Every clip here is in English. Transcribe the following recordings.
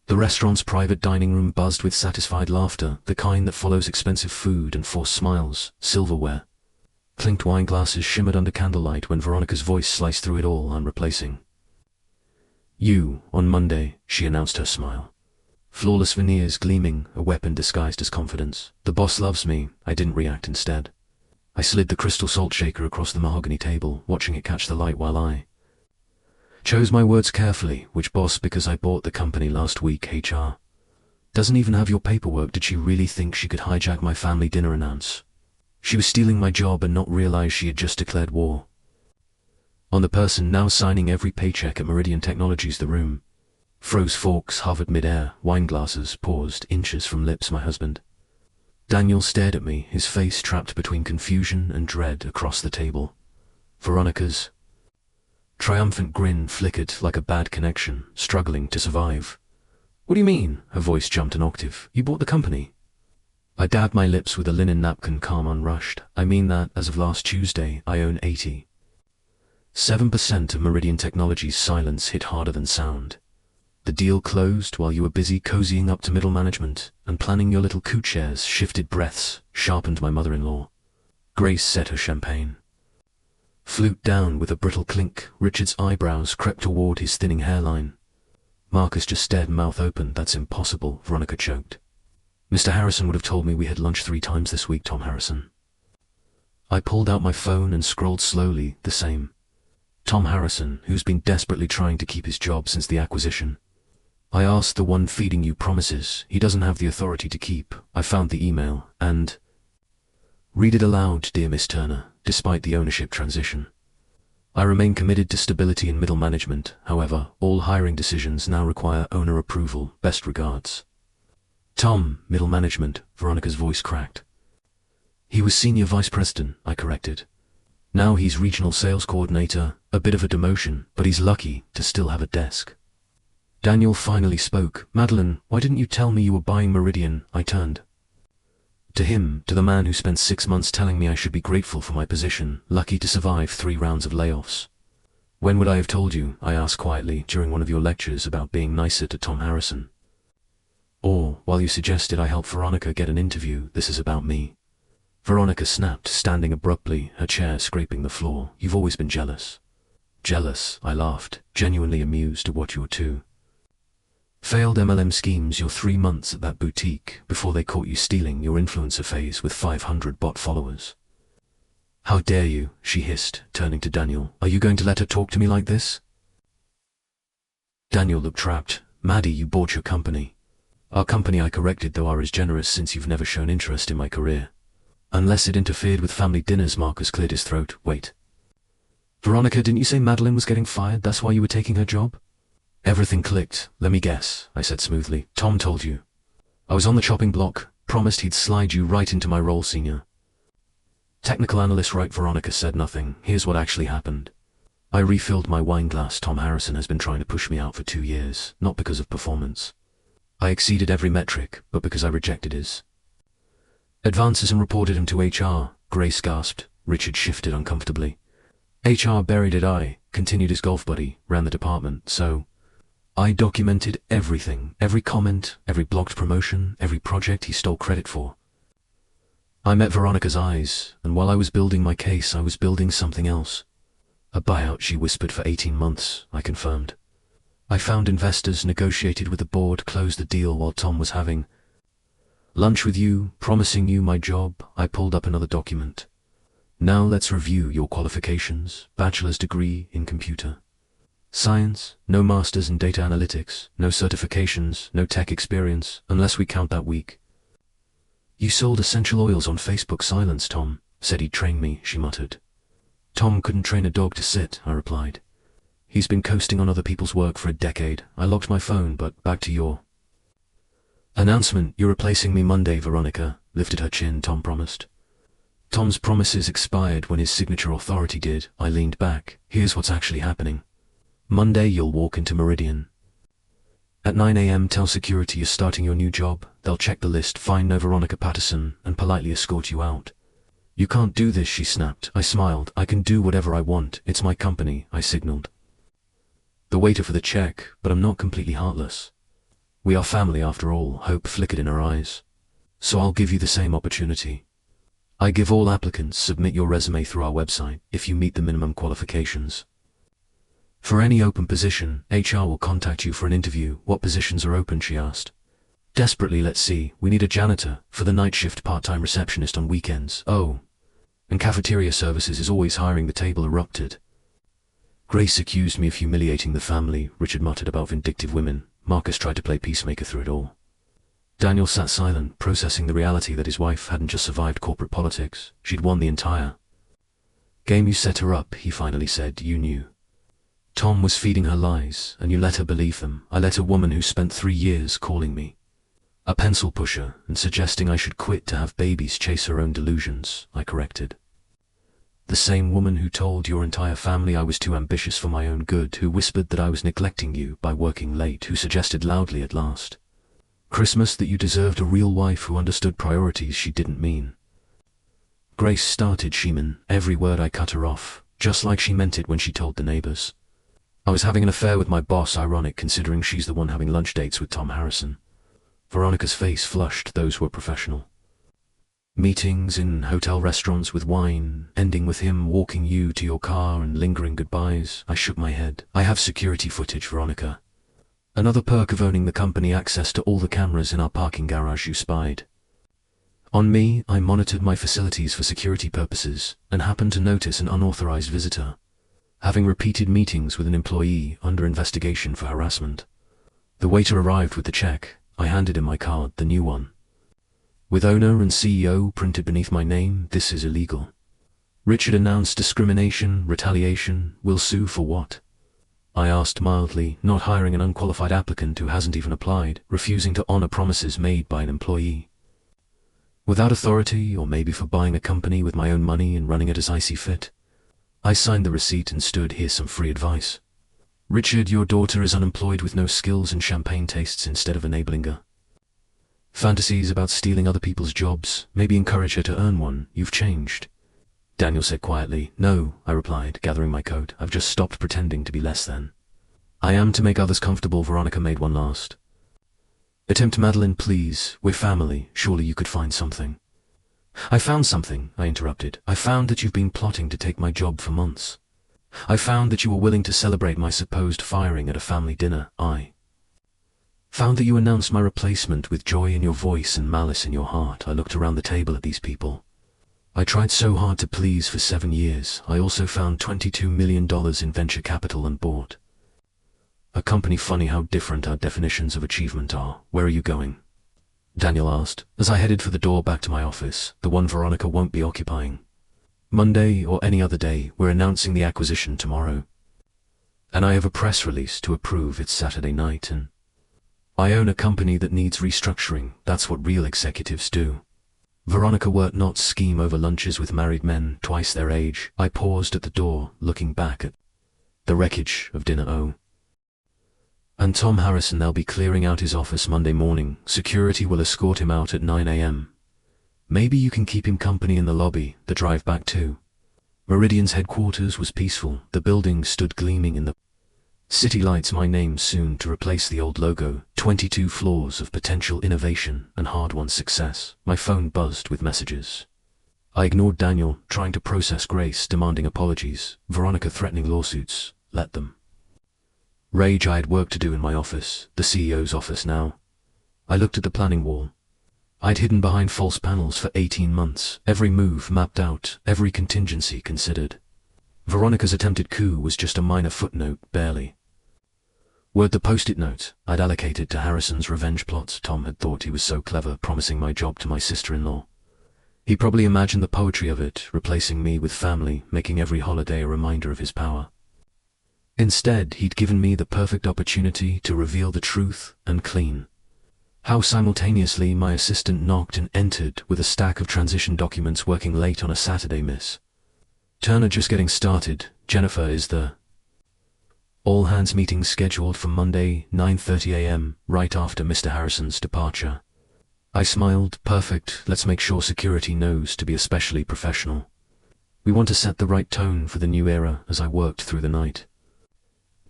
The restaurant's private dining room buzzed with satisfied laughter, the kind that follows expensive food and forced smiles. Silverware, clinked wine glasses shimmered under candlelight when Veronica's voice sliced through it all, unreplacing. "You, on Monday," she announced, her smile. Flawless veneers gleaming, a weapon disguised as confidence. "The boss loves me." I didn't react. Instead, I slid the crystal salt shaker across the mahogany table, watching it catch the light while I chose my words carefully. "Which boss? Because I bought the company last week. HR doesn't even have your paperwork." Did she really think she could hijack my family dinner announcement? She was stealing my job and not realize she had just declared war on the person now signing every paycheck at Meridian Technologies. The room froze. Forks hovered mid-air, wine glasses paused inches from lips. My husband. Daniel stared at me, his face trapped between confusion and dread across the table. Veronica's triumphant grin flickered like a bad connection, struggling to survive. "What do you mean?" Her voice jumped an octave. "You bought the company." I dabbed my lips with a linen napkin, calm, unrushed. "I mean that, as of last Tuesday, I own 87% of Meridian Technologies." Silence hit harder than sound. "The deal closed while you were busy cozying up to middle management and planning your little coup shares." Shifted breaths sharpened my mother-in-law. Grace set her champagne flute down with a brittle clink. Richard's eyebrows crept toward his thinning hairline. Marcus just stared, mouth open. "That's impossible," Veronica choked. "Mr. Harrison would have told me we had lunch 3 times this week." "Tom Harrison?" I pulled out my phone and scrolled slowly. "The same Tom Harrison, who's been desperately trying to keep his job since the acquisition. I asked, the one feeding you promises he doesn't have the authority to keep." I found the email and read it aloud. "Dear Miss Turner, despite the ownership transition, I remain committed to stability in middle management. However, all hiring decisions now require owner approval. Best regards, Tom." "Middle management?" Veronica's voice cracked. "He was senior vice president," I corrected. "Now he's regional sales coordinator. A bit of a demotion, but he's lucky to still have a desk." Daniel finally spoke. "Madeline, why didn't you tell me you were buying Meridian?" I turned to him, to the man who spent 6 months telling me I should be grateful for my position, lucky to survive 3 rounds of layoffs. "When would I have told you," I asked quietly, "during one of your lectures about being nicer to Tom Harrison? Or while you suggested I help Veronica get an interview? This is about me." Veronica snapped, standing abruptly, her chair scraping the floor. "You've always been jealous." "Jealous?" I laughed, genuinely amused at what your 2 failed MLM schemes, your 3 months at that boutique before they caught you stealing, your influencer phase with 500 bot followers. "How dare you?" she hissed, turning to Daniel. "Are you going to let her talk to me like this?" Daniel looked trapped. "Maddie, you bought your company." "Our company," I corrected, "though are as generous since you've never shown interest in my career. Unless it interfered with family dinners." Marcus cleared his throat. "Wait. Veronica, didn't you say Madeline was getting fired? That's why you were taking her job?" Everything clicked. "Let me guess," I said smoothly. "Tom told you I was on the chopping block, promised he'd slide you right into my role, senior technical analyst, right?" Veronica said nothing. "Here's what actually happened." I refilled my wine glass. "Tom Harrison has been trying to push me out for 2 years, not because of performance. I exceeded every metric, but because I rejected his advances and reported him to HR." Grace gasped. Richard shifted uncomfortably. "HR buried it. I," continued his golf buddy, "ran the department, so I documented everything, every comment, every blocked promotion, every project he stole credit for." I met Veronica's eyes, and while I was building my case, I was building something else. "A buyout," she whispered. "For 18 months, I confirmed. I found investors, negotiated with the board, closed the deal while Tom was having lunch with you, promising you my job." I pulled up another document. "Now let's review your qualifications. Bachelor's degree in computer science, no master's in data analytics, no certifications, no tech experience, unless we count that week. You sold essential oils on Facebook." "Silence, Tom said he'd train me," she muttered. "Tom couldn't train a dog to sit," I replied. "He's been coasting on other people's work for a decade." I locked my phone. "But back to your announcement. You're replacing me Monday." Veronica lifted her chin. "Tom promised." "Tom's promises expired when his signature authority did." I leaned back. "Here's what's actually happening. Monday you'll walk into Meridian at 9 a.m. Tell security you're starting your new job. They'll check the list, find no Veronica Patterson, and politely escort you out." "You can't do this," she snapped. I smiled. "I can do whatever I want. It's my company," I signaled the waiter for the check, "but I'm not completely heartless." We are family after all, hope flickered in her eyes. So I'll give you the same opportunity. I give all applicants submit your resume through our website if you meet the minimum qualifications. For any open position, HR will contact you for an interview. What positions are open, she asked. Desperately, let's see, we need a janitor, for the night shift part-time receptionist on weekends. Oh, and cafeteria services is always hiring. The table erupted. Grace accused me of humiliating the family, Richard muttered about vindictive women. Marcus tried to play peacemaker through it all. Daniel sat silent, processing the reality that his wife hadn't just survived corporate politics, she'd won the entire game. You set her up, he finally said. You knew. Tom was feeding her lies, and you let her believe them. I let a woman who spent 3 years calling me a pencil pusher and suggesting I should quit to have babies chase her own delusions, I corrected. The same woman who told your entire family I was too ambitious for my own good, who whispered that I was neglecting you by working late, who suggested loudly at last Christmas that you deserved a real wife who understood priorities she didn't mean. Grace started, Sheeman. Every word I cut her off, just like she meant it when she told the neighbors I was having an affair with my boss, ironic considering she's the one having lunch dates with Tom Harrison. Veronica's face flushed. Those were professional meetings in hotel restaurants with wine, ending with him walking you to your car and lingering goodbyes. I shook my head. I have security footage, Veronica. Another perk of owning the company, access to all the cameras in our parking garage. You spied on me. I monitored my facilities for security purposes and happened to notice an unauthorized visitor having repeated meetings with an employee under investigation for harassment. The waiter arrived with the check. I handed him my card, the new one, with owner and CEO printed beneath my name. This is illegal. Richard announced. Discrimination, retaliation. Will sue for what? I asked mildly, not hiring an unqualified applicant who hasn't even applied, refusing to honor promises made by an employee without authority, or maybe for buying a company with my own money and running it as I see fit. I signed the receipt and stood. Here's some free advice. Richard, your daughter is unemployed with no skills and champagne tastes instead of enabling her fantasies about stealing other people's jobs. Maybe encourage her to earn one. You've changed, Daniel said quietly. No, I replied, gathering my coat. I've just stopped pretending to be less than I am to make others comfortable. Veronica made one last attempt. Madeline, please, we're family. Surely you could find something. I found something, I interrupted. I found that you've been plotting to take my job for months. I found that you were willing to celebrate my supposed firing at a family dinner. I found that you announced my replacement with joy in your voice and malice in your heart. I looked around the table at these people I tried so hard to please for 7 years. I also found $22 million in venture capital and bought a company. Funny how different our definitions of achievement are. Where are you going? Daniel asked, as I headed for the door back to my office, the one Veronica won't be occupying. Monday or any other day. We're announcing the acquisition tomorrow, and I have a press release to approve. It's Saturday night, and I own a company that needs restructuring. That's what real executives do. Veronica were not scheme over lunches with married men twice their age. I paused at the door, looking back at the wreckage of dinner. Oh, and Tom Harrison, they'll be clearing out his office Monday morning. Security will escort him out at 9 a.m. Maybe you can keep him company in the lobby. The drive back too. Meridian's headquarters was peaceful. The building stood gleaming in the city lights. My name soon to replace the old logo. 22 floors of potential innovation and hard-won success. My phone buzzed with messages. I ignored Daniel, trying to process Grace demanding apologies, Veronica threatening lawsuits. Let them rage. I had work to do in my office, the CEO's office now. I looked at the planning wall. I'd hidden behind false panels for 18 months, every move mapped out, every contingency considered. Veronica's attempted coup was just a minor footnote, barely. Word the post-it note I'd allocated to Harrison's revenge plots. Tom had thought he was so clever, promising my job to my sister-in-law. He probably imagined the poetry of it, replacing me with family, making every holiday a reminder of his power. Instead, he'd given me the perfect opportunity to reveal the truth and clean how simultaneously my assistant knocked and entered with a stack of transition documents. Working late on a Saturday, Miss Turner. Just getting started. Jennifer is the all-hands meeting scheduled for Monday, 9:30 a.m., right after Mr. Harrison's departure. I smiled. Perfect. Let's make sure security knows to be especially professional. We want to set the right tone for the new era. As I worked through the night,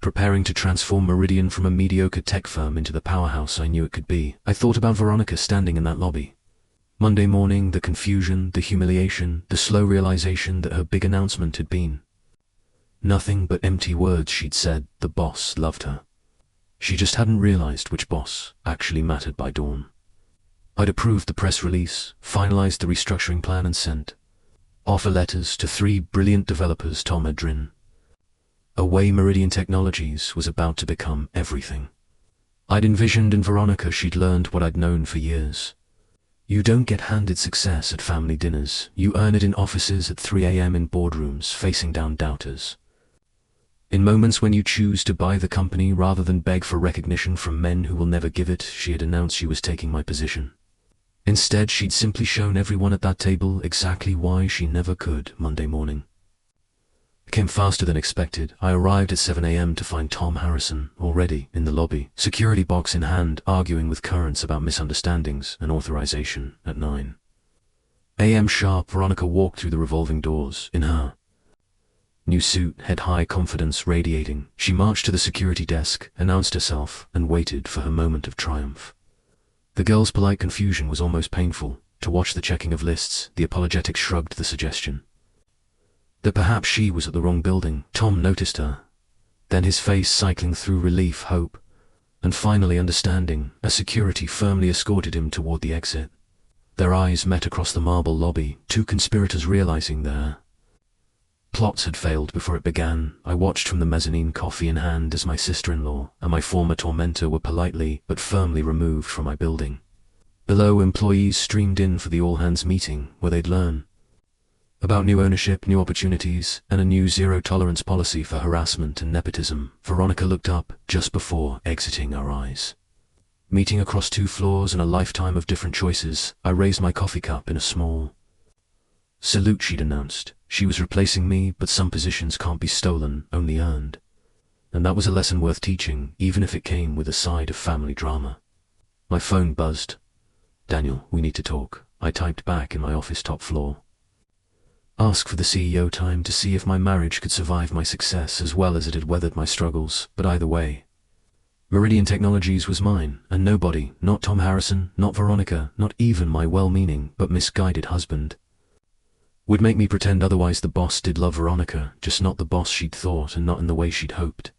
preparing to transform Meridian from a mediocre tech firm into the powerhouse I knew it could be. I thought about Veronica standing in that lobby. Monday morning, the confusion, the humiliation, the slow realization that her big announcement had been nothing but empty words. She'd said the boss loved her. She just hadn't realized which boss actually mattered by dawn. I'd approved the press release, finalized the restructuring plan, and sent offer letters to 3 brilliant developers Tom had driven away. Meridian Technologies was about to become everything I'd envisioned in Veronica. She'd learned what I'd known for years. You don't get handed success at family dinners. You earn it in offices at 3 a.m. in boardrooms facing down doubters. In moments when you choose to buy the company rather than beg for recognition from men who will never give it. She had announced she was taking my position. Instead, she'd simply shown everyone at that table exactly why she never could. Monday morning it came faster than expected. I arrived at 7 a.m. to find Tom Harrison already in the lobby, security box in hand, arguing with Currents about misunderstandings and authorization. At 9 a.m. sharp, Veronica walked through the revolving doors in her new suit, head high, confidence radiating. She marched to the security desk, announced herself, and waited for her moment of triumph. The girl's polite confusion was almost painful. To watch the checking of lists, the apologetic shrugged the suggestion that perhaps she was at the wrong building. Tom noticed her, then his face cycling through relief, hope, and finally understanding, as security firmly escorted him toward the exit. Their eyes met across the marble lobby, 2 conspirators realizing their plots had failed before it began. I watched from the mezzanine, coffee in hand, as my sister-in-law and my former tormentor were politely but firmly removed from my building. Below, employees streamed in for the all-hands meeting, where they'd learn about new ownership, new opportunities, and a new zero-tolerance policy for harassment and nepotism. Veronica looked up just before exiting our eyes. Meeting across 2 floors and a lifetime of different choices, I raised my coffee cup in a small salute. She'd announced she was replacing me, but some positions can't be stolen, only earned. And that was a lesson worth teaching, even if it came with a side of family drama. My phone buzzed. "Daniel, we need to talk," I typed back in my office top floor. Ask for the CEO time to see if my marriage could survive my success as well as it had weathered my struggles, but either way, Meridian Technologies was mine, and nobody, not Tom Harrison, not Veronica, not even my well-meaning but misguided husband, would make me pretend otherwise. The boss did love Veronica, just not the boss she'd thought and not in the way she'd hoped.